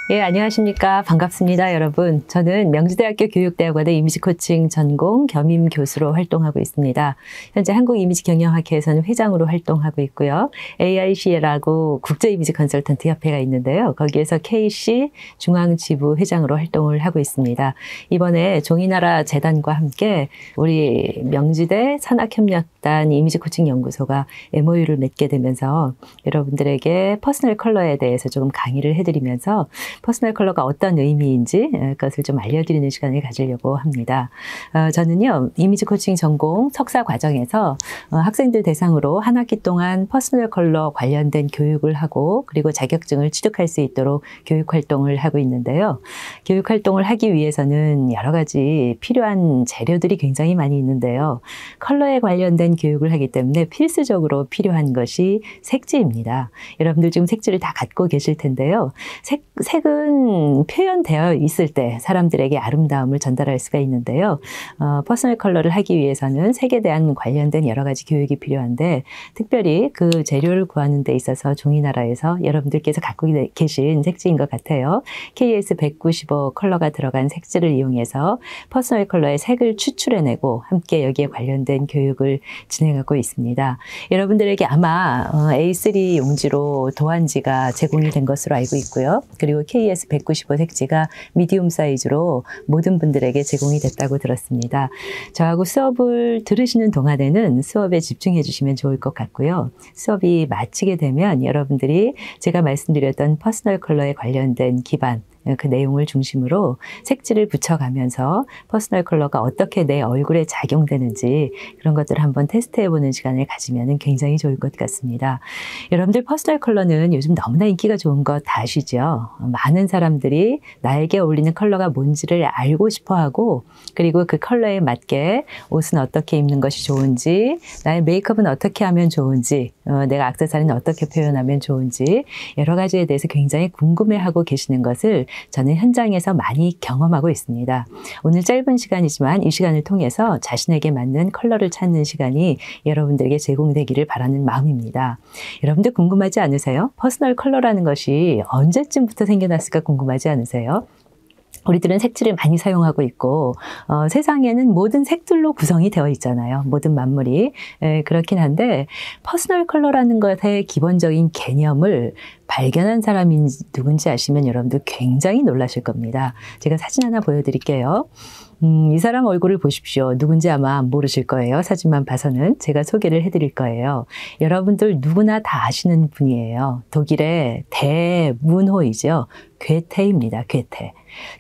예, 안녕하십니까. 반갑습니다, 여러분. 저는 명지대학교 교육대학원의 이미지 코칭 전공 겸임 교수로 활동하고 있습니다. 현재 한국이미지경영학회에서는 회장으로 활동하고 있고요. AIC라고 국제이미지 컨설턴트 협회가 있는데요. 거기에서 KC 중앙지부 회장으로 활동을 하고 있습니다. 이번에 종이나라 재단과 함께 우리 명지대 산학협력단 이미지 코칭 연구소가 MOU를 맺게 되면서 여러분들에게 퍼스널 컬러에 대해서 조금 강의를 해드리면서 퍼스널 컬러가 어떤 의미인지 그것을 좀 알려드리는 시간을 가지려고 합니다. 저는요, 이미지 코칭 전공 석사 과정에서 학생들 대상으로 한 학기 동안 퍼스널 컬러 관련된 교육을 하고 그리고 자격증을 취득할 수 있도록 교육 활동을 하고 있는데요. 교육 활동을 하기 위해서는 여러 가지 필요한 재료들이 굉장히 많이 있는데요. 컬러에 관련된 교육을 하기 때문에 필수적으로 필요한 것이 색지입니다. 여러분들 지금 색지를 다 갖고 계실 텐데요. 색은 표현되어 있을 때 사람들에게 아름다움을 전달할 수가 있는데요. 퍼스널 컬러를 하기 위해서는 색에 대한 관련된 여러 가지 교육이 필요한데 특별히 그 재료를 구하는 데 있어서 종이나라에서 여러분들께서 갖고 계신 색지인 것 같아요. KS195 컬러가 들어간 색지를 이용해서 퍼스널 컬러의 색을 추출해내고 함께 여기에 관련된 교육을 진행하고 있습니다. 여러분들에게 아마 A3 용지로 도안지가 제공이 된 것으로 알고 있고요. 그리고 KS195 색지가 미디움 사이즈로 모든 분들에게 제공이 됐다고 들었습니다. 저하고 수업을 들으시는 동안에는 수업에 집중해 주시면 좋을 것 같고요. 수업이 마치게 되면 여러분들이 제가 말씀드렸던 퍼스널 컬러에 관련된 기반, 그 내용을 중심으로 색지를 붙여가면서 퍼스널 컬러가 어떻게 내 얼굴에 작용되는지 그런 것들을 한번 테스트해보는 시간을 가지면 굉장히 좋을 것 같습니다. 여러분들 퍼스널 컬러는 요즘 너무나 인기가 좋은 거 다 아시죠? 많은 사람들이 나에게 어울리는 컬러가 뭔지를 알고 싶어하고 그리고 그 컬러에 맞게 옷은 어떻게 입는 것이 좋은지 나의 메이크업은 어떻게 하면 좋은지 내가 액세서리는 어떻게 표현하면 좋은지 여러 가지에 대해서 굉장히 궁금해하고 계시는 것을 저는 현장에서 많이 경험하고 있습니다. 오늘 짧은 시간이지만 이 시간을 통해서 자신에게 맞는 컬러를 찾는 시간이 여러분들에게 제공되기를 바라는 마음입니다. 여러분들 궁금하지 않으세요? 퍼스널 컬러라는 것이 언제쯤부터 생겨났을까 궁금하지 않으세요? 우리들은 색지를 많이 사용하고 있고 세상에는 모든 색들로 구성이 되어 있잖아요. 모든 만물이. 그렇긴 한데 퍼스널 컬러라는 것의 기본적인 개념을 발견한 사람이 누군지 아시면 여러분들 굉장히 놀라실 겁니다. 제가 사진 하나 보여드릴게요. 이 사람 얼굴을 보십시오. 누군지 아마 모르실 거예요. 사진만 봐서는 제가 소개를 해드릴 거예요. 여러분들 누구나 다 아시는 분이에요. 독일의 대문호이죠. 괴테입니다. 괴테.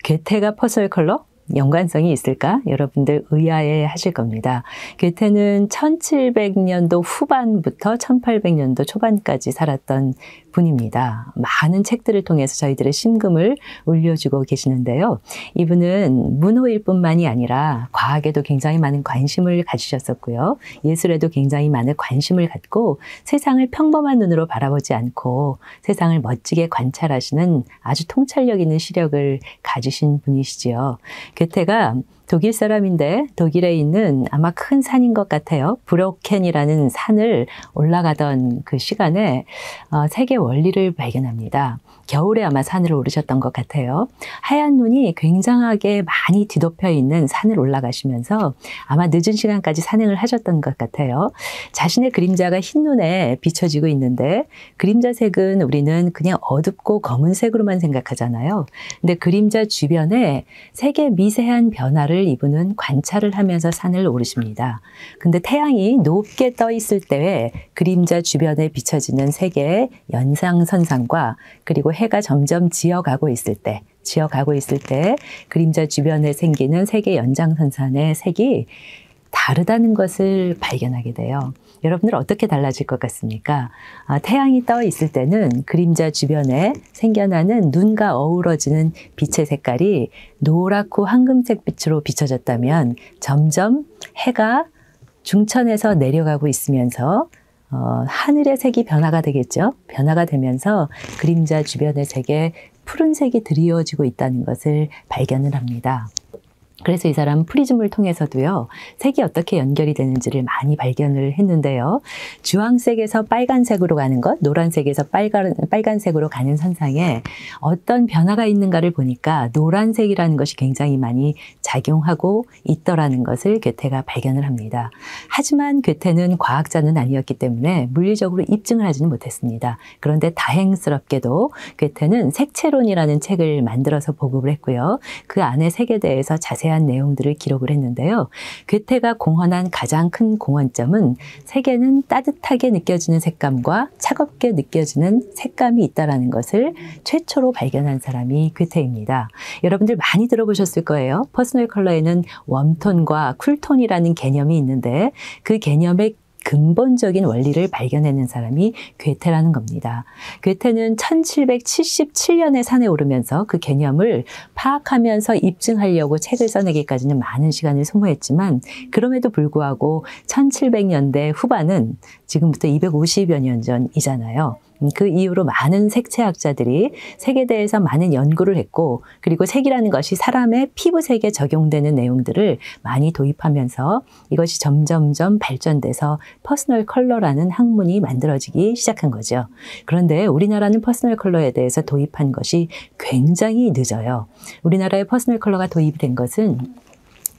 괴테가 퍼스널 컬러? 연관성이 있을까? 여러분들 의아해 하실 겁니다. 괴테는 1700년도 후반부터 1800년도 초반까지 살았던 분입니다. 많은 책들을 통해서 저희들의 심금을 울려주고 계시는데요. 이분은 문호일 뿐만이 아니라 과학에도 굉장히 많은 관심을 가지셨었고요. 예술에도 굉장히 많은 관심을 갖고 세상을 평범한 눈으로 바라보지 않고 세상을 멋지게 관찰하시는 아주 통찰력 있는 시력을 가지신 분이시지요. 괴테가 독일 사람인데 독일에 있는 아마 큰 산인 것 같아요. 브로켄이라는 산을 올라가던 그 시간에 세계 원리를 발견합니다. 겨울에 아마 산을 오르셨던 것 같아요. 하얀 눈이 굉장하게 많이 뒤덮여 있는 산을 올라가시면서 아마 늦은 시간까지 산행을 하셨던 것 같아요. 자신의 그림자가 흰 눈에 비춰지고 있는데 그림자 색은 우리는 그냥 어둡고 검은색으로만 생각하잖아요. 근데 그림자 주변에 색의 미세한 변화를 이분은 관찰을 하면서 산을 오르십니다. 근데 태양이 높게 떠 있을 때에 그림자 주변에 비춰지는 색의 연상선상과 그리고 해가 점점 지어가고 있을 때 그림자 주변에 생기는 색의 연장선상의 색이 다르다는 것을 발견하게 돼요. 여러분들 어떻게 달라질 것 같습니까? 태양이 떠 있을 때는 그림자 주변에 생겨나는 눈과 어우러지는 빛의 색깔이 노랗고 황금색 빛으로 비춰졌다면 점점 해가 중천에서 내려가고 있으면서 하늘의 색이 변화가 되겠죠. 변화가 되면서 그림자 주변의 색에 푸른색이 드리워지고 있다는 것을 발견을 합니다. 그래서 이 사람은 프리즘을 통해서도요, 색이 어떻게 연결이 되는지를 많이 발견을 했는데요. 주황색에서 빨간색으로 가는 것, 노란색에서 빨간색으로 가는 선상에 어떤 변화가 있는가를 보니까 노란색이라는 것이 굉장히 많이 작용하고 있더라는 것을 괴테가 발견을 합니다. 하지만 괴테는 과학자는 아니었기 때문에 물리적으로 입증을 하지는 못했습니다. 그런데 다행스럽게도 괴테는 색채론이라는 책을 만들어서 보급을 했고요. 그 안에 색에 대해서 자세한 내용들을 기록을 했는데요. 괴테가 공헌한 가장 큰 공헌점은 색에는 따뜻하게 느껴지는 색감과 차갑게 느껴지는 색감이 있다는 것을 최초로 발견한 사람이 괴테입니다. 여러분들 많이 들어보셨을 거예요. 퍼스널 컬러에는 웜톤과 쿨톤이라는 개념이 있는데 그 개념의 근본적인 원리를 발견해낸 사람이 괴테라는 겁니다. 괴테는 1777년에 산에 오르면서 그 개념을 파악하면서 입증하려고 책을 써내기까지는 많은 시간을 소모했지만 그럼에도 불구하고 1700년대 후반은 지금부터 250여 년 전이잖아요. 그 이후로 많은 색채학자들이 색에 대해서 많은 연구를 했고, 그리고 색이라는 것이 사람의 피부색에 적용되는 내용들을 많이 도입하면서 이것이 점점점 발전돼서 퍼스널 컬러라는 학문이 만들어지기 시작한 거죠. 그런데 우리나라는 퍼스널 컬러에 대해서 도입한 것이 굉장히 늦어요. 우리나라에 퍼스널 컬러가 도입이 된 것은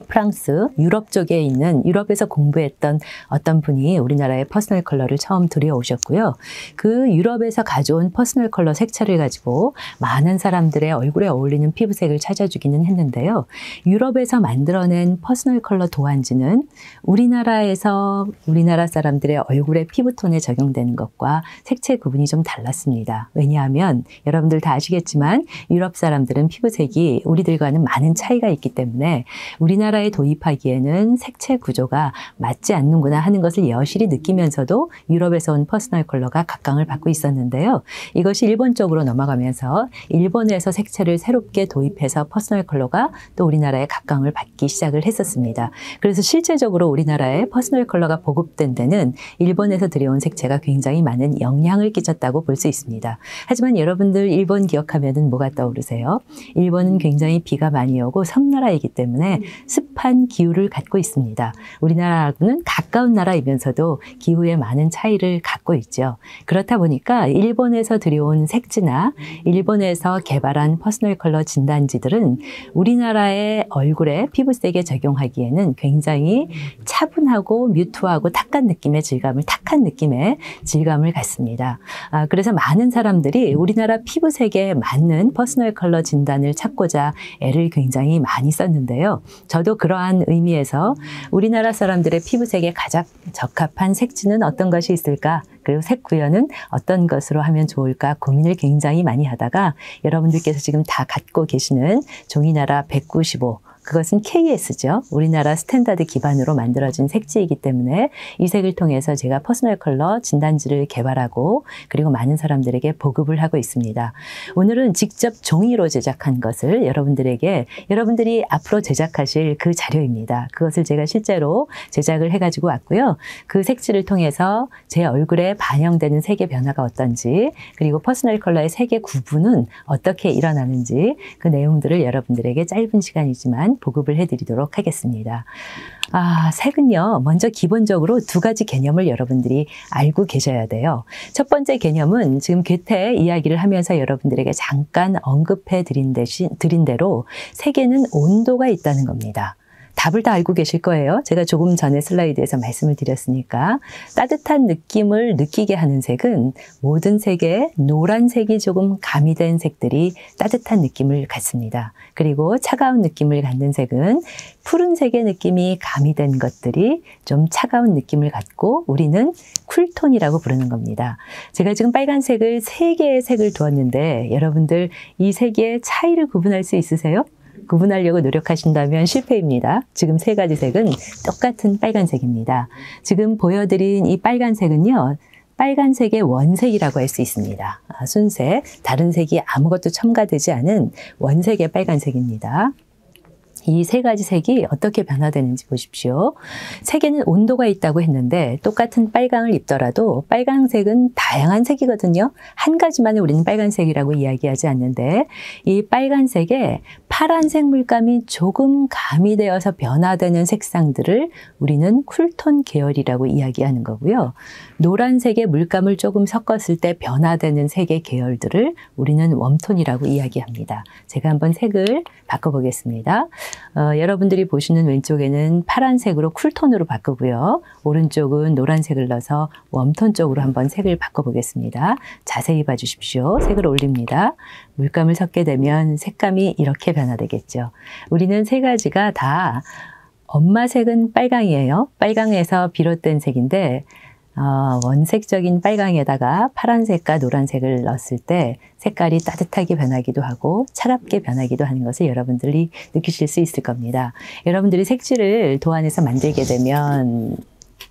프랑스, 유럽 쪽에 있는, 유럽에서 공부했던 어떤 분이 우리나라에 퍼스널 컬러를 처음 들여오셨고요. 그 유럽에서 가져온 퍼스널 컬러 색채를 가지고 많은 사람들의 얼굴에 어울리는 피부색을 찾아주기는 했는데요. 유럽에서 만들어낸 퍼스널 컬러 도안지는 우리나라에서 우리나라 사람들의 얼굴의 피부톤에 적용되는 것과 색채 구분이 좀 달랐습니다. 왜냐하면 여러분들 다 아시겠지만 유럽 사람들은 피부색이 우리들과는 많은 차이가 있기 때문에 우리나라에 도입하기에는 색채 구조가 맞지 않는구나 하는 것을 여실히 느끼면서도 유럽에서 온 퍼스널 컬러가 각광을 받고 있었는데요. 이것이 일본 쪽으로 넘어가면서 일본에서 색채를 새롭게 도입해서 퍼스널 컬러가 또 우리나라에 각광을 받기 시작을 했었습니다. 그래서 실제적으로 우리나라에 퍼스널 컬러가 보급된 데는 일본에서 들여온 색채가 굉장히 많은 영향을 끼쳤다고 볼 수 있습니다. 하지만 여러분들 일본 기억하면은 뭐가 떠오르세요? 일본은 굉장히 비가 많이 오고 섬나라이기 때문에 습한 기후를 갖고 있습니다. 우리나라하고는 가까운 나라이면서도 기후에 많은 차이를 갖고 있죠. 그렇다 보니까 일본에서 들여온 색지나 일본에서 개발한 퍼스널 컬러 진단지들은 우리나라의 얼굴에 피부색에 적용하기에는 굉장히 차분하고 뮤트하고 탁한 느낌의 질감을 갖습니다. 그래서 많은 사람들이 우리나라 피부색에 맞는 퍼스널 컬러 진단을 찾고자 애를 굉장히 많이 썼는데요. 저도 그러한 의미에서 우리나라 사람들의 피부색에 가장 적합한 색지는 어떤 것이 있을까? 그리고 색 구현은 어떤 것으로 하면 좋을까? 고민을 굉장히 많이 하다가 여러분들께서 지금 다 갖고 계시는 종이나라 195, 그것은 KS죠. 우리나라 스탠다드 기반으로 만들어진 색지이기 때문에 이 색을 통해서 제가 퍼스널 컬러 진단지를 개발하고 그리고 많은 사람들에게 보급을 하고 있습니다. 오늘은 직접 종이로 제작한 것을 여러분들이 앞으로 제작하실 그 자료입니다. 그것을 제가 실제로 제작을 해가지고 왔고요. 그 색지를 통해서 제 얼굴에 반영되는 색의 변화가 어떤지, 그리고 퍼스널 컬러의 색의 구분은 어떻게 일어나는지 그 내용들을 여러분들에게 짧은 시간이지만 보급을 해드리도록 하겠습니다. 색은요, 먼저 기본적으로 두 가지 개념을 여러분들이 알고 계셔야 돼요. 첫 번째 개념은 지금 괴테 이야기를 하면서 여러분들에게 잠깐 언급해 드린 대로 색에는 온도가 있다는 겁니다. 답을 다 알고 계실 거예요. 제가 조금 전에 슬라이드에서 말씀을 드렸으니까 따뜻한 느낌을 느끼게 하는 색은 모든 색에 노란색이 조금 가미된 색들이 따뜻한 느낌을 갖습니다. 그리고 차가운 느낌을 갖는 색은 푸른색의 느낌이 가미된 것들이 좀 차가운 느낌을 갖고 우리는 쿨톤이라고 부르는 겁니다. 제가 지금 빨간색을 3개의 색을 두었는데 여러분들 이 색의 차이를 구분할 수 있으세요? 구분하려고 노력하신다면 실패입니다. 지금 3가지 색은 똑같은 빨간색입니다. 지금 보여드린 이 빨간색은요, 빨간색의 원색이라고 할 수 있습니다. 순색, 다른 색이 아무것도 첨가되지 않은 원색의 빨간색입니다. 이 세 가지 색이 어떻게 변화되는지 보십시오. 색에는 온도가 있다고 했는데 똑같은 빨강을 입더라도 빨강색은 다양한 색이거든요. 한 가지만을 우리는 빨간색이라고 이야기하지 않는데 이 빨간색에 파란색 물감이 조금 가미되어서 변화되는 색상들을 우리는 쿨톤 계열이라고 이야기하는 거고요. 노란색에 물감을 조금 섞었을 때 변화되는 색의 계열들을 우리는 웜톤이라고 이야기합니다. 제가 한번 색을 바꿔보겠습니다. 여러분들이 보시는 왼쪽에는 파란색으로 쿨톤으로 바꾸고요. 오른쪽은 노란색을 넣어서 웜톤 쪽으로 한번 색을 바꿔보겠습니다. 자세히 봐주십시오. 색을 올립니다. 물감을 섞게 되면 색감이 이렇게 변화되겠죠. 우리는 세 가지가 다 엄마 색은 빨강이에요. 빨강에서 비롯된 색인데 원색적인 빨강에다가 파란색과 노란색을 넣었을 때 색깔이 따뜻하게 변하기도 하고 차갑게 변하기도 하는 것을 여러분들이 느끼실 수 있을 겁니다. 여러분들이 색지를 도안에서 만들게 되면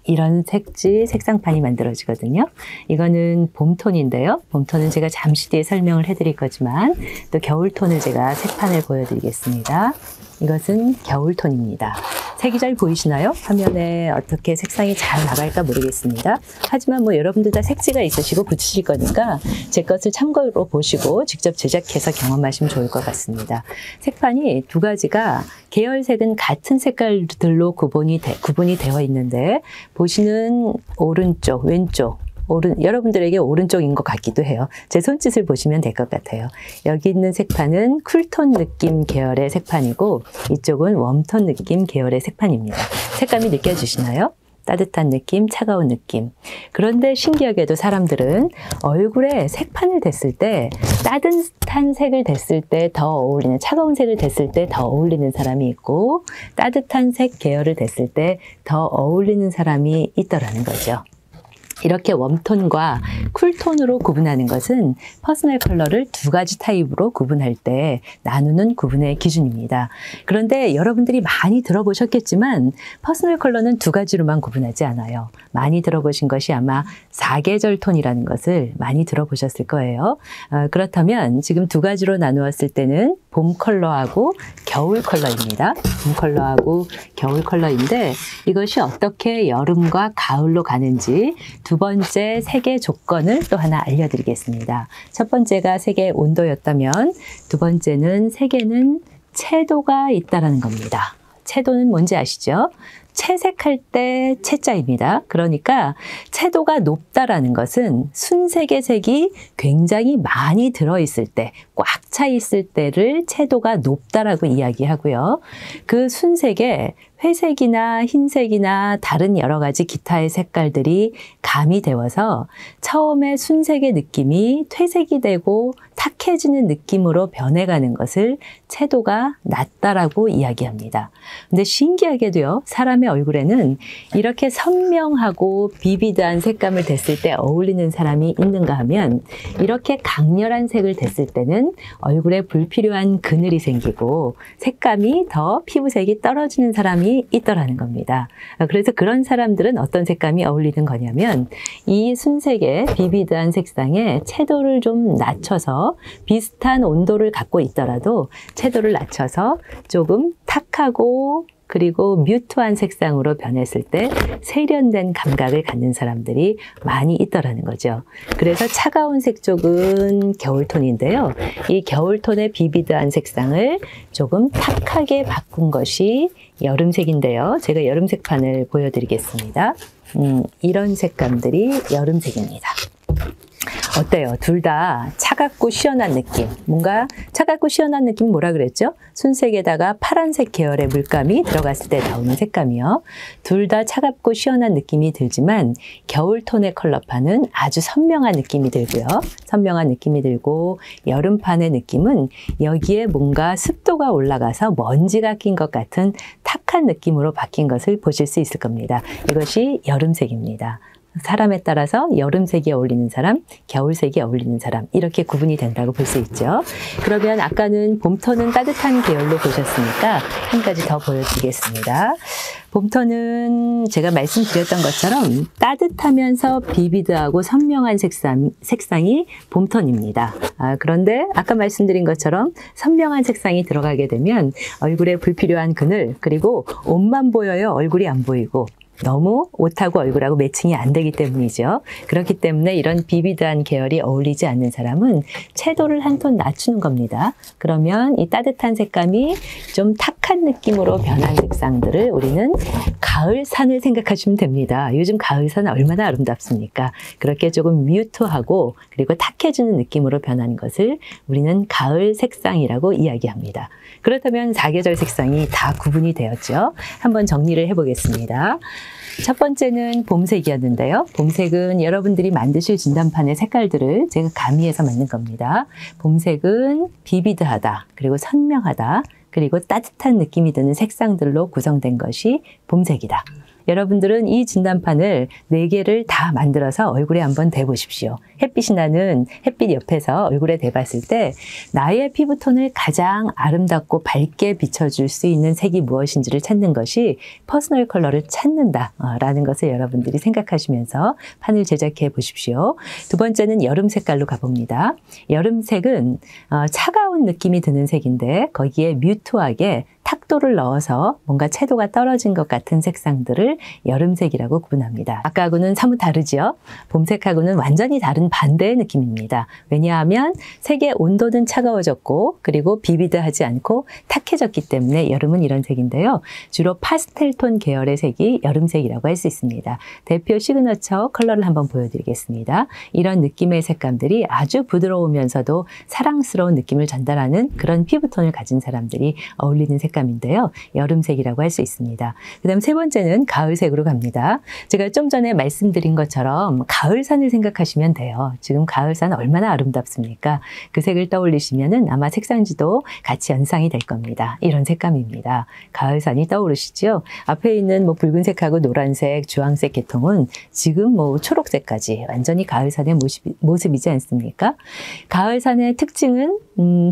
이런 색지, 색상판이 만들어지거든요. 이거는 봄톤인데요. 봄톤은 제가 잠시 뒤에 설명을 해드릴 거지만 또 겨울톤을 제가 색판을 보여드리겠습니다. 이것은 겨울톤입니다. 색이 잘 보이시나요? 화면에 어떻게 색상이 잘 나갈까 모르겠습니다. 하지만 뭐 여러분들 다 색지가 있으시고 붙이실 거니까 제 것을 참고로 보시고 직접 제작해서 경험하시면 좋을 것 같습니다. 색판이 두 가지가 계열색은 같은 색깔들로 구분이 되어 있는데 보시는 오른쪽, 왼쪽 여러분들에게 오른쪽인 것 같기도 해요. 제 손짓을 보시면 될 것 같아요. 여기 있는 색판은 쿨톤 느낌 계열의 색판이고 이쪽은 웜톤 느낌 계열의 색판입니다. 색감이 느껴지시나요? 따뜻한 느낌, 차가운 느낌. 그런데 신기하게도 사람들은 얼굴에 색판을 댔을 때 따뜻한 색을 댔을 때 더 어울리는, 차가운 색을 댔을 때 더 어울리는 사람이 있고 따뜻한 색 계열을 댔을 때 더 어울리는 사람이 있더라는 거죠. 이렇게 웜톤과 쿨톤으로 구분하는 것은 퍼스널 컬러를 두 가지 타입으로 구분할 때 나누는 구분의 기준입니다. 그런데 여러분들이 많이 들어보셨겠지만 퍼스널 컬러는 두 가지로만 구분하지 않아요. 많이 들어보신 것이 아마 사계절 톤이라는 것을 많이 들어보셨을 거예요. 그렇다면 지금 두 가지로 나누었을 때는 봄 컬러하고 겨울 컬러입니다. 봄 컬러하고 겨울 컬러인데 이것이 어떻게 여름과 가을로 가는지 두 번째 색의 조건을 또 하나 알려드리겠습니다. 첫 번째가 색의 온도였다면 두 번째는 색에는 채도가 있다는 겁니다. 채도는 뭔지 아시죠? 채색할 때 채자입니다. 그러니까 채도가 높다라는 것은 순색의 색이 굉장히 많이 들어있을 때, 꽉 차 있을 때를 채도가 높다라고 이야기하고요. 그 순색에 회색이나 흰색이나 다른 여러 가지 기타의 색깔들이 가미되어서 처음에 순색의 느낌이 퇴색이 되고 탁해지는 느낌으로 변해가는 것을 채도가 낮다라고 이야기합니다. 근데 신기하게도요, 사람의 얼굴에는 이렇게 선명하고 비비드한 색감을 댔을 때 어울리는 사람이 있는가 하면 이렇게 강렬한 색을 댔을 때는 얼굴에 불필요한 그늘이 생기고 색감이 더 피부색이 떨어지는 사람이 있더라는 겁니다. 그래서 그런 사람들은 어떤 색감이 어울리는 거냐면 이 순색의 비비드한 색상에 채도를 좀 낮춰서 비슷한 온도를 갖고 있더라도 채도를 낮춰서 조금 탁하고 그리고 뮤트한 색상으로 변했을 때 세련된 감각을 갖는 사람들이 많이 있더라는 거죠. 그래서 차가운 색 쪽은 겨울톤인데요. 이 겨울톤의 비비드한 색상을 조금 탁하게 바꾼 것이 여름색인데요. 제가 여름색판을 보여드리겠습니다. 이런 색감들이 여름색입니다. 어때요? 둘 다 차갑고 시원한 느낌. 뭔가 차갑고 시원한 느낌 뭐라 그랬죠? 순색에다가 파란색 계열의 물감이 들어갔을 때 나오는 색감이요. 둘 다 차갑고 시원한 느낌이 들지만 겨울톤의 컬러판은 아주 선명한 느낌이 들고요. 선명한 느낌이 들고 여름판의 느낌은 여기에 뭔가 습도가 올라가서 먼지가 낀 것 같은 탁한 느낌으로 바뀐 것을 보실 수 있을 겁니다. 이것이 여름색입니다. 사람에 따라서 여름색이 어울리는 사람, 겨울색이 어울리는 사람 이렇게 구분이 된다고 볼 수 있죠. 그러면 아까는 봄톤은 따뜻한 계열로 보셨으니까 한 가지 더 보여드리겠습니다. 봄톤은 제가 말씀드렸던 것처럼 따뜻하면서 비비드하고 선명한 색상이 봄톤입니다. 그런데 아까 말씀드린 것처럼 선명한 색상이 들어가게 되면 얼굴에 불필요한 그늘, 그리고 옷만 보여요. 얼굴이 안 보이고. 너무 옷하고 얼굴하고 매칭이 안 되기 때문이죠. 그렇기 때문에 이런 비비드한 계열이 어울리지 않는 사람은 채도를 한 톤 낮추는 겁니다. 그러면 이 따뜻한 색감이 좀 탁한 느낌으로 변한 색상들을 우리는 가을산을 생각하시면 됩니다. 요즘 가을산 얼마나 아름답습니까? 그렇게 조금 뮤트하고 그리고 탁해지는 느낌으로 변한 것을 우리는 가을 색상이라고 이야기합니다. 그렇다면 사계절 색상이 다 구분이 되었죠. 한번 정리를 해보겠습니다. 첫 번째는 봄색이었는데요. 봄색은 여러분들이 만드실 진단판의 색깔들을 제가 가미해서 만든 겁니다. 봄색은 비비드하다, 그리고 선명하다, 그리고 따뜻한 느낌이 드는 색상들로 구성된 것이 봄색이다. 여러분들은 이 진단판을 4개를 다 만들어서 얼굴에 한번 대보십시오. 햇빛이 나는 햇빛 옆에서 얼굴에 대봤을 때 나의 피부톤을 가장 아름답고 밝게 비춰줄 수 있는 색이 무엇인지를 찾는 것이 퍼스널 컬러를 찾는다라는 것을 여러분들이 생각하시면서 판을 제작해 보십시오. 두 번째는 여름 색깔로 가봅니다. 여름색은 차가운 느낌이 드는 색인데 거기에 뮤트하게 탁도를 넣어서 뭔가 채도가 떨어진 것 같은 색상들을 여름색이라고 구분합니다. 아까하고는 사뭇 다르죠? 봄색하고는 완전히 다른 반대의 느낌입니다. 왜냐하면 색의 온도는 차가워졌고 그리고 비비드하지 않고 탁해졌기 때문에 여름은 이런 색인데요. 주로 파스텔톤 계열의 색이 여름색이라고 할 수 있습니다. 대표 시그너처 컬러를 한번 보여드리겠습니다. 이런 느낌의 색감들이 아주 부드러우면서도 사랑스러운 느낌을 전달하는 그런 피부톤을 가진 사람들이 어울리는 색감인데요. 여름색이라고 할 수 있습니다. 그 다음 세 번째는 가을색으로 갑니다. 제가 좀 전에 말씀드린 것처럼 가을산을 생각하시면 돼요. 지금 가을산 얼마나 아름답습니까? 그 색을 떠올리시면은 아마 색상지도 같이 연상이 될 겁니다. 이런 색감입니다. 가을산이 떠오르시죠? 앞에 있는 붉은색하고 노란색, 주황색 계통은 지금 초록색까지 완전히 가을산의 모습이지 않습니까? 가을산의 특징은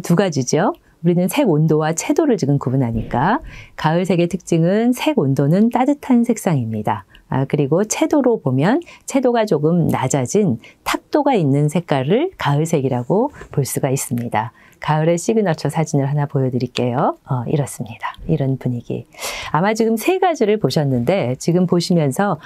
두 가지죠. 우리는 색 온도와 채도를 지금 구분하니까 가을색의 특징은 색 온도는 따뜻한 색상입니다. 그리고 채도로 보면 채도가 조금 낮아진 탁도가 있는 색깔을 가을색이라고 볼 수가 있습니다. 가을의 시그너처 사진을 하나 보여드릴게요. 이렇습니다. 이런 분위기. 아마 지금 세 가지를 보셨는데 지금 보시면서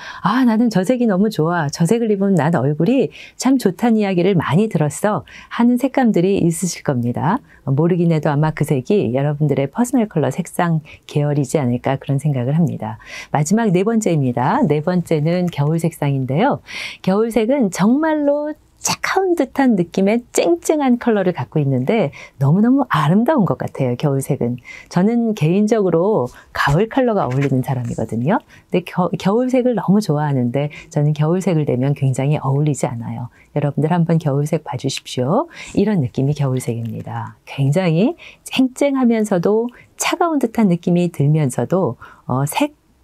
나는 저 색이 너무 좋아. 저 색을 입으면 난 얼굴이 참 좋다는 이야기를 많이 들었어 하는 색감들이 있으실 겁니다. 모르긴 해도 아마 그 색이 여러분들의 퍼스널 컬러 색상 계열이지 않을까 그런 생각을 합니다. 마지막 네 번째입니다. 네 번째는 겨울 색상인데요. 겨울색은 정말로 차가운 듯한 느낌의 쨍쨍한 컬러를 갖고 있는데 너무너무 아름다운 것 같아요. 겨울색은. 저는 개인적으로 가을 컬러가 어울리는 사람이거든요. 근데 겨울색을 너무 좋아하는데 저는 겨울색을 내면 굉장히 어울리지 않아요. 여러분들 한번 겨울색 봐주십시오. 이런 느낌이 겨울색입니다. 굉장히 쨍쨍하면서도 차가운 듯한 느낌이 들면서도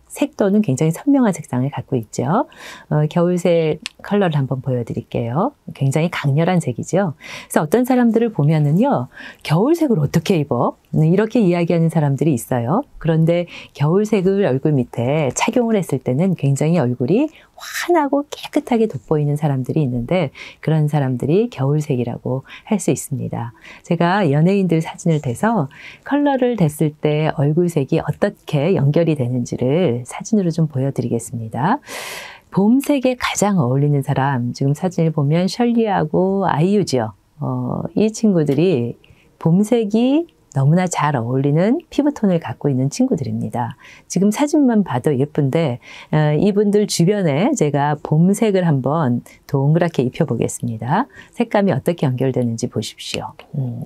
색도는 굉장히 선명한 색상을 갖고 있죠. 겨울색 컬러를 한번 보여드릴게요. 굉장히 강렬한 색이죠. 그래서 어떤 사람들을 보면은요, 겨울색을 어떻게 입어? 이렇게 이야기하는 사람들이 있어요. 그런데 겨울색을 얼굴 밑에 착용을 했을 때는 굉장히 얼굴이 환하고 깨끗하게 돋보이는 사람들이 있는데 그런 사람들이 겨울색이라고 할 수 있습니다. 제가 연예인들 사진을 대서 컬러를 댔을 때 얼굴색이 어떻게 연결이 되는지를 사진으로 좀 보여드리겠습니다. 봄색에 가장 어울리는 사람, 지금 사진을 보면 셜리하고 아이유죠. 이 친구들이 봄색이 너무나 잘 어울리는 피부톤을 갖고 있는 친구들입니다. 지금 사진만 봐도 예쁜데 이분들 주변에 제가 봄색을 한번 동그랗게 입혀보겠습니다. 색감이 어떻게 연결되는지 보십시오.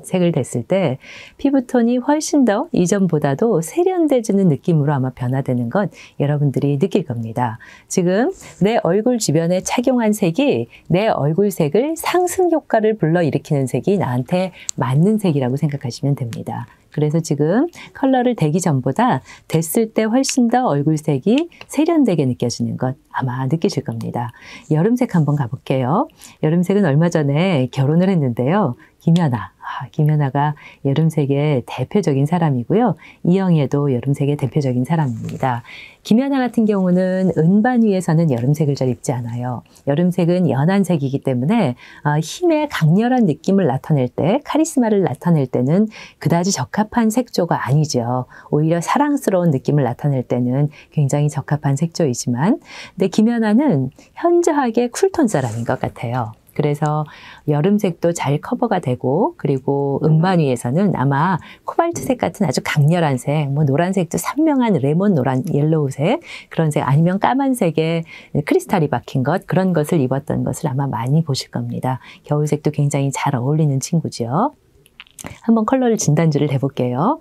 색을 댔을 때 피부톤이 훨씬 더 이전보다도 세련돼지는 느낌으로 아마 변화되는 건 여러분들이 느낄 겁니다. 지금 내 얼굴 주변에 착용한 색이 내 얼굴색을 상승 효과를 불러일으키는 색이 나한테 맞는 색이라고 생각하시면 됩니다. 그래서 지금 컬러를 대기 전보다 됐을 때 훨씬 더 얼굴색이 세련되게 느껴지는 것 아마 느끼실 겁니다. 여름색 한번 가볼게요. 여름색은 얼마 전에 결혼을 했는데요. 김연아. 김연아가 여름색의 대표적인 사람이고요. 이영애도 여름색의 대표적인 사람입니다. 김연아 같은 경우는 은반 위에서는 여름색을 잘 입지 않아요. 여름색은 연한 색이기 때문에 힘의 강렬한 느낌을 나타낼 때, 카리스마를 나타낼 때는 그다지 적합한 색조가 아니죠. 오히려 사랑스러운 느낌을 나타낼 때는 굉장히 적합한 색조이지만, 근데 김연아는 현저하게 쿨톤 사람인 것 같아요. 그래서 여름색도 잘 커버가 되고, 그리고 은반 위에서는 아마 코발트색 같은 아주 강렬한 색, 뭐 노란색도 선명한 레몬 노란 옐로우색, 그런 색 아니면 까만색에 크리스탈이 박힌 것, 그런 것을 입었던 것을 아마 많이 보실 겁니다. 겨울색도 굉장히 잘 어울리는 친구죠. 한번 컬러를 진단지를 해볼게요.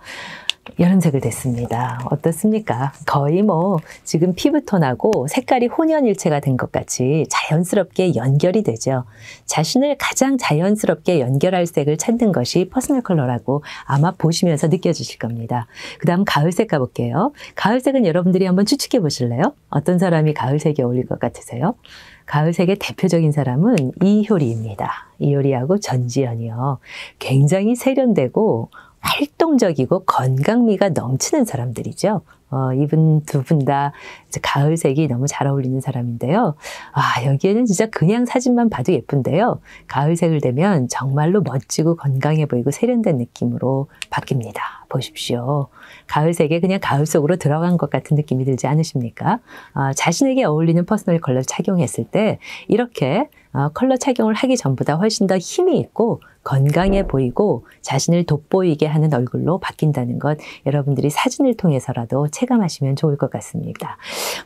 여름색을 댔습니다. 어떻습니까? 거의 뭐 지금 피부톤하고 색깔이 혼연일체가 된 것 같이 자연스럽게 연결이 되죠. 자신을 가장 자연스럽게 연결할 색을 찾는 것이 퍼스널 컬러라고 아마 보시면서 느껴지실 겁니다. 그 다음 가을색 가볼게요. 가을색은 여러분들이 한번 추측해 보실래요? 어떤 사람이 가을색이 어울릴 것 같으세요? 가을색의 대표적인 사람은 이효리입니다. 이효리하고 전지현이요. 굉장히 세련되고 활동적이고 건강미가 넘치는 사람들이죠. 이분 두 분 다 가을색이 너무 잘 어울리는 사람인데요. 여기에는 진짜 그냥 사진만 봐도 예쁜데요. 가을색을 대면 정말로 멋지고 건강해 보이고 세련된 느낌으로 바뀝니다. 보십시오. 가을색에 그냥 가을 속으로 들어간 것 같은 느낌이 들지 않으십니까? 자신에게 어울리는 퍼스널 컬러를 착용했을 때 이렇게 컬러 착용을 하기 전보다 훨씬 더 힘이 있고 건강해 보이고 자신을 돋보이게 하는 얼굴로 바뀐다는 것 여러분들이 사진을 통해서라도 체감하시면 좋을 것 같습니다.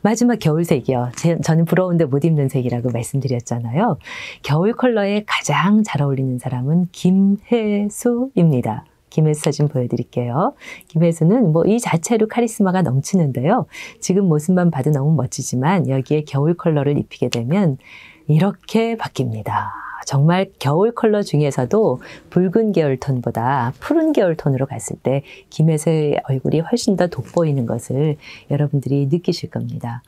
마지막 겨울색이요. 저는 부러운데 못 입는 색이라고 말씀드렸잖아요. 겨울 컬러에 가장 잘 어울리는 사람은 김혜수입니다. 김혜수 사진 보여드릴게요. 김혜수는 뭐 이 자체로 카리스마가 넘치는데요. 지금 모습만 봐도 너무 멋지지만 여기에 겨울 컬러를 입히게 되면 이렇게 바뀝니다. 정말 겨울 컬러 중에서도 붉은 계열 톤보다 푸른 계열 톤으로 갔을 때 김혜수의 얼굴이 훨씬 더 돋보이는 것을 여러분들이 느끼실 겁니다.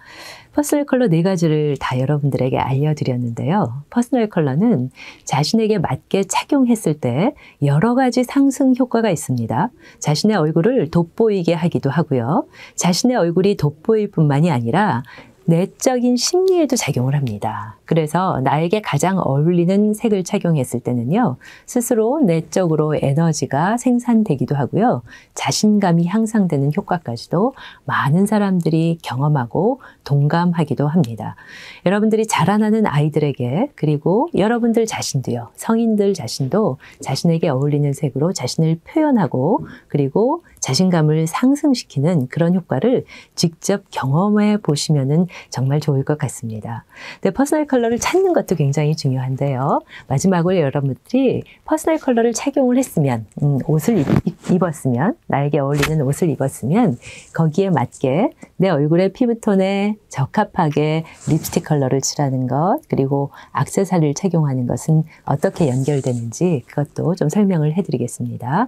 퍼스널 컬러 4가지를 다 여러분들에게 알려드렸는데요. 퍼스널 컬러는 자신에게 맞게 착용했을 때 여러 가지 상승 효과가 있습니다. 자신의 얼굴을 돋보이게 하기도 하고요. 자신의 얼굴이 돋보일 뿐만이 아니라 내적인 심리에도 작용을 합니다. 그래서 나에게 가장 어울리는 색을 착용했을 때는요, 스스로 내적으로 에너지가 생산되기도 하고요, 자신감이 향상되는 효과까지도 많은 사람들이 경험하고 동감하기도 합니다. 여러분들이 자라나는 아이들에게, 그리고 여러분들 자신도요, 성인들 자신도 자신에게 어울리는 색으로 자신을 표현하고 그리고 자신감을 상승시키는 그런 효과를 직접 경험해 보시면은 정말 좋을 것 같습니다. 근데 퍼스널 컬러를 찾는 것도 굉장히 중요한데요. 마지막으로 여러분들이 퍼스널 컬러를 착용을 했으면, 옷을 입었으면, 나에게 어울리는 옷을 입었으면 거기에 맞게 내 얼굴의 피부톤에 적합하게 립스틱 컬러를 칠하는 것, 그리고 액세서리를 착용하는 것은 어떻게 연결되는지 그것도 좀 설명을 해드리겠습니다.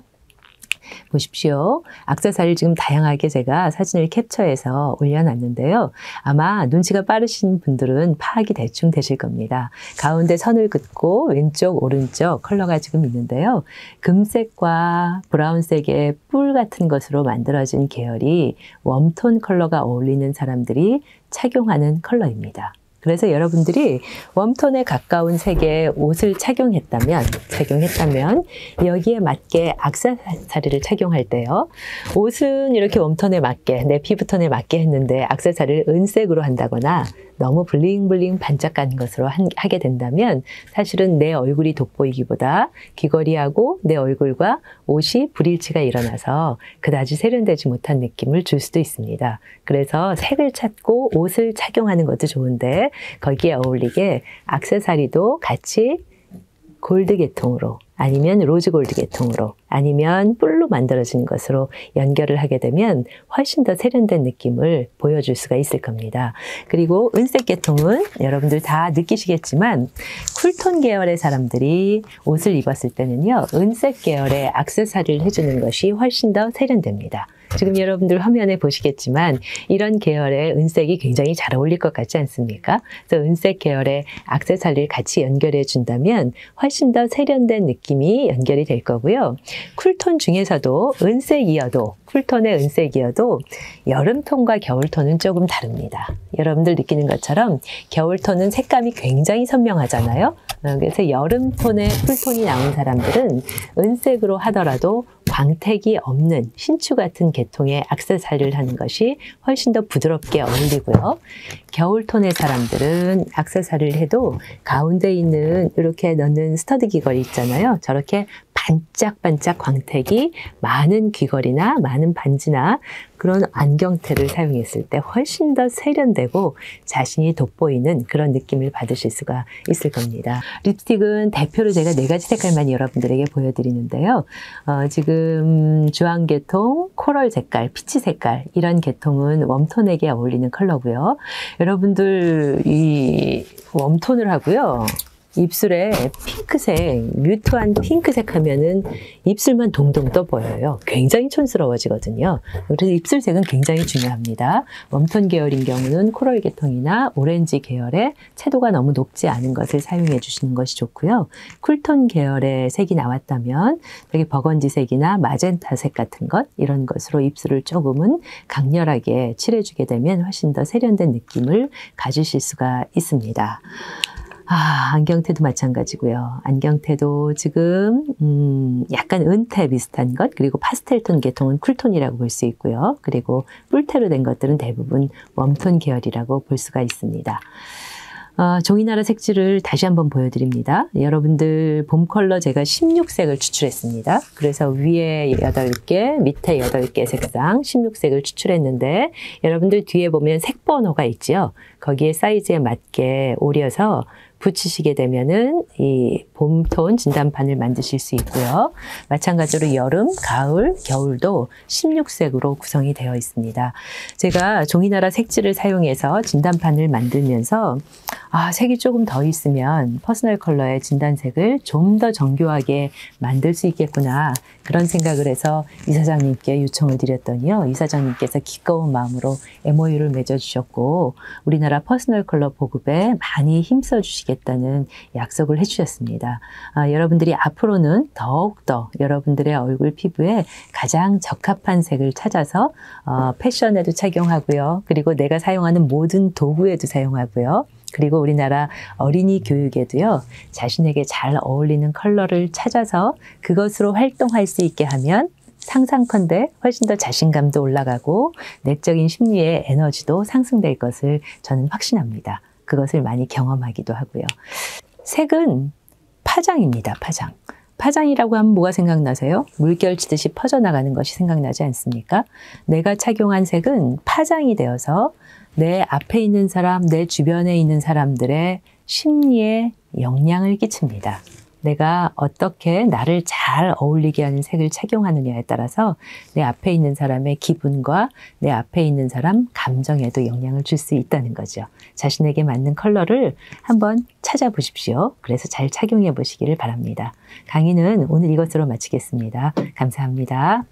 보십시오. 액세서리를 지금 다양하게 제가 사진을 캡처해서 올려놨는데요. 아마 눈치가 빠르신 분들은 파악이 대충 되실 겁니다. 가운데 선을 긋고 왼쪽 오른쪽 컬러가 지금 있는데요. 금색과 브라운색의 뿔 같은 것으로 만들어진 계열이 웜톤 컬러가 어울리는 사람들이 착용하는 컬러입니다. 그래서 여러분들이 웜톤에 가까운 색의 옷을 착용했다면 여기에 맞게 액세서리를 착용할 때요. 옷은 이렇게 웜톤에 맞게, 내 피부톤에 맞게 했는데 액세서리를 은색으로 한다거나 너무 블링블링 반짝하는 것으로 하게 된다면 사실은 내 얼굴이 돋보이기보다 귀걸이하고 내 얼굴과 옷이 불일치가 일어나서 그다지 세련되지 못한 느낌을 줄 수도 있습니다. 그래서 색을 찾고 옷을 착용하는 것도 좋은데 거기에 어울리게 액세서리도 같이 골드 계통으로 아니면 로즈 골드 계통으로 아니면 뿔로 만들어진 것으로 연결을 하게 되면 훨씬 더 세련된 느낌을 보여줄 수가 있을 겁니다. 그리고 은색 계통은 여러분들 다 느끼시겠지만 쿨톤 계열의 사람들이 옷을 입었을 때는요, 은색 계열의 액세서리를 해주는 것이 훨씬 더 세련됩니다. 지금 여러분들 화면에 보시겠지만 이런 계열의 은색이 굉장히 잘 어울릴 것 같지 않습니까? 그래서 은색 계열의 액세서리를 같이 연결해 준다면 훨씬 더 세련된 느낌이 연결이 될 거고요. 쿨톤 중에서도 은색이어도, 쿨톤의 은색이어도 여름톤과 겨울톤은 조금 다릅니다. 여러분들 느끼는 것처럼 겨울톤은 색감이 굉장히 선명하잖아요. 그래서 여름톤의 쿨톤이 나온 사람들은 은색으로 하더라도 광택이 없는 신추 같은 계통의 액세서리를 하는 것이 훨씬 더 부드럽게 어울리고요. 겨울톤의 사람들은 액세서리를 해도 가운데 있는 이렇게 넣는 스터드 귀걸이 있잖아요. 저렇게 반짝반짝 광택이 많은 귀걸이나 많은 반지나 그런 안경테를 사용했을 때 훨씬 더 세련되고 자신이 돋보이는 그런 느낌을 받으실 수가 있을 겁니다. 립스틱은 대표로 제가 4가지 색깔만 여러분들에게 보여드리는데요. 지금 주황 계통, 코럴 색깔, 피치 색깔 이런 계통은 웜톤에게 어울리는 컬러고요. 여러분들 이 웜톤을 하고요. 입술에 핑크색, 뮤트한 핑크색 하면은 입술만 동동 떠 보여요. 굉장히 촌스러워지거든요. 그래서 입술색은 굉장히 중요합니다. 웜톤 계열인 경우는 코럴 계통이나 오렌지 계열의 채도가 너무 높지 않은 것을 사용해 주시는 것이 좋고요. 쿨톤 계열의 색이 나왔다면 되게 버건디색이나 마젠타색 같은 것 이런 것으로 입술을 조금은 강렬하게 칠해주게 되면 훨씬 더 세련된 느낌을 가지실 수가 있습니다. 안경테도 마찬가지고요. 안경테도 지금 약간 은테 비슷한 것, 그리고 파스텔톤 계통은 쿨톤이라고 볼 수 있고요. 그리고 뿔테로 된 것들은 대부분 웜톤 계열이라고 볼 수가 있습니다. 종이나라 색지를 다시 한번 보여드립니다. 여러분들 봄 컬러 제가 16색을 추출했습니다. 그래서 위에 8개, 밑에 8개 색상 16색을 추출했는데 여러분들 뒤에 보면 색 번호가 있죠. 거기에 사이즈에 맞게 오려서 붙이시게 되면은 이 봄톤 진단판을 만드실 수 있고요. 마찬가지로 여름, 가을, 겨울도 16색으로 구성이 되어 있습니다. 제가 종이나라 색지를 사용해서 진단판을 만들면서 색이 조금 더 있으면 퍼스널 컬러의 진단색을 좀 더 정교하게 만들 수 있겠구나 그런 생각을 해서 이사장님께 요청을 드렸더니요. 이사장님께서 기꺼운 마음으로 MOU를 맺어주셨고 우리나라 퍼스널 컬러 보급에 많이 힘써 주시겠다는 약속을 해주셨습니다. 여러분들이 앞으로는 더욱더 여러분들의 얼굴 피부에 가장 적합한 색을 찾아서 패션에도 착용하고요. 그리고 내가 사용하는 모든 도구에도 사용하고요. 그리고 우리나라 어린이 교육에도요. 자신에게 잘 어울리는 컬러를 찾아서 그것으로 활동할 수 있게 하면 상상컨대 훨씬 더 자신감도 올라가고 내적인 심리의 에너지도 상승될 것을 저는 확신합니다. 그것을 많이 경험하기도 하고요. 색은 파장입니다. 파장. 파장이라고 하면 뭐가 생각나세요? 물결 치듯이 퍼져나가는 것이 생각나지 않습니까? 내가 착용한 색은 파장이 되어서 내 앞에 있는 사람, 내 주변에 있는 사람들의 심리에 영향을 끼칩니다. 내가 어떻게 나를 잘 어울리게 하는 색을 착용하느냐에 따라서 내 앞에 있는 사람의 기분과 내 앞에 있는 사람 감정에도 영향을 줄 수 있다는 거죠. 자신에게 맞는 컬러를 한번 찾아보십시오. 그래서 잘 착용해 보시기를 바랍니다. 강의는 오늘 이것으로 마치겠습니다. 감사합니다.